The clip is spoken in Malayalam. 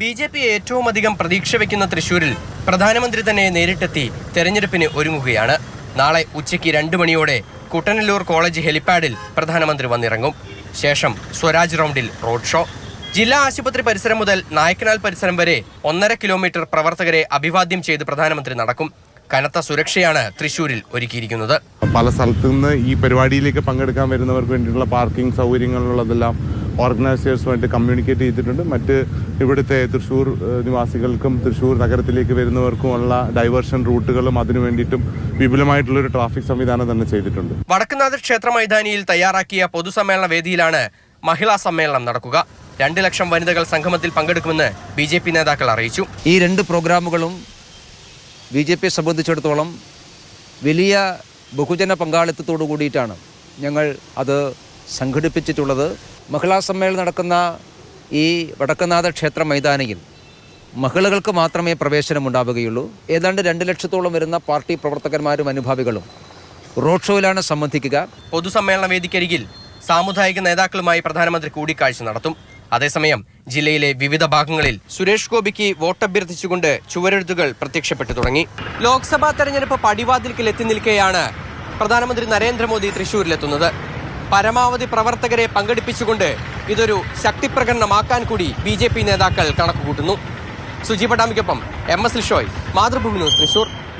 ബി.ജെ.പി ഏറ്റവും അധികം പ്രതീക്ഷ വയ്ക്കുന്ന തൃശൂരിൽ പ്രധാനമന്ത്രി തന്നെ നേരിട്ടെത്തി തെരഞ്ഞെടുപ്പിന് ഒരുങ്ങുകയാണ്. നാളെ ഉച്ചയ്ക്ക് 2 മണിയോടെ കുട്ടനല്ലൂർ കോളേജ് ഹെലിപ്പാഡിൽ പ്രധാനമന്ത്രി വന്നിറങ്ങും. ശേഷം സ്വരാജ് റൗണ്ടിൽ റോഡ് ഷോ. ജില്ലാ ആശുപത്രി പരിസരം മുതൽ നായ്ക്കനാൽ പരിസരം വരെ 1.5 കിലോമീറ്റർ പ്രവർത്തകരെ അഭിവാദ്യം ചെയ്ത് പ്രധാനമന്ത്രി നടക്കും. കനത്ത സുരക്ഷയാണ് തൃശൂരിൽ ഒരുക്കിയിരിക്കുന്നത്. പല സ്ഥലത്തു നിന്ന് ഈ പരിപാടിയിലേക്ക് പങ്കെടുക്കാൻ വരുന്നവർക്ക് വേണ്ടിയിട്ടുള്ള പാർക്കിംഗ് സൗകര്യങ്ങളുള്ളതെല്ലാം ഓർഗനൈസേഴ്സുമായിട്ട് കമ്മ്യൂണിക്കേറ്റ് ചെയ്തിട്ടുണ്ട്. മറ്റ് ഇവിടുത്തെ തൃശ്ശൂർ നിവാസികൾക്കും തൃശ്ശൂർ നഗരത്തിലേക്ക് വരുന്നവർക്കുമുള്ള ഡൈവേർഷൻ റൂട്ടുകളും അതിനു വേണ്ടിയിട്ടും വിപുലമായിട്ടുള്ളൊരു ട്രാഫിക് സംവിധാനം തന്നെ ചെയ്തിട്ടുണ്ട്. വടക്കുന്നാഥ ക്ഷേത്ര മൈതാനിയിൽ തയ്യാറാക്കിയ പൊതുസമ്മേളന വേദിയിലാണ് മഹിളാ സമ്മേളനം നടക്കുക. 2 ലക്ഷം വനിതകൾ സംഗമത്തിൽ പങ്കെടുക്കുമെന്ന് ബി.ജെ.പി നേതാക്കൾ അറിയിച്ചു. ഈ 2 പ്രോഗ്രാമുകളും ബി.ജെ.പിയെ സംബന്ധിച്ചിടത്തോളം വലിയ ബഹുജന പങ്കാളിത്തത്തോടു കൂടിയിട്ടാണ് ഞങ്ങൾ അത് സംഘടിപ്പിച്ചിട്ടുള്ളത്. മഹിളാ സമ്മേളനം നടക്കുന്ന ഈ വടക്കുന്നാഥ ക്ഷേത്ര മൈതാനിയിൽ മഹിളകൾക്ക് മാത്രമേ പ്രവേശനമുണ്ടാവുകയുള്ളൂ. ഏതാണ്ട് 2 ലക്ഷത്തോളം വരുന്ന പാർട്ടി പ്രവർത്തകന്മാരും അനുഭാവികളും റോഡ് ഷോയിലാണ് സംബന്ധിക്കുക. പൊതുസമ്മേളന വേദിക്കരികിൽ സാമുദായിക നേതാക്കളുമായി പ്രധാനമന്ത്രി കൂടിക്കാഴ്ച നടത്തും. അതേസമയം ജില്ലയിലെ വിവിധ ഭാഗങ്ങളിൽ സുരേഷ് ഗോപിക്ക് വോട്ടഭ്യർത്ഥിച്ചുകൊണ്ട് ചുവരെഴുത്തുകൾ പ്രത്യക്ഷപ്പെട്ടു തുടങ്ങി. ലോക്സഭാ തെരഞ്ഞെടുപ്പ് പടിവാതിൽക്കൽ എത്തി നിൽക്കെയാണ് പ്രധാനമന്ത്രി നരേന്ദ്രമോദി തൃശൂരിലെത്തുന്നത്. പരമാവധി പ്രവർത്തകരെ പങ്കെടുപ്പിച്ചുകൊണ്ട് ഇതൊരു ശക്തിപ്രകടനമാക്കാൻ കൂടി ബി.ജെ.പി നേതാക്കൾ കണക്കുകൂട്ടുന്നു. സുജി പട്ടാമിക്കൊപ്പം MS ലിഷോയ്, മാതൃഭൂമി ന്യൂസ്, തൃശൂർ.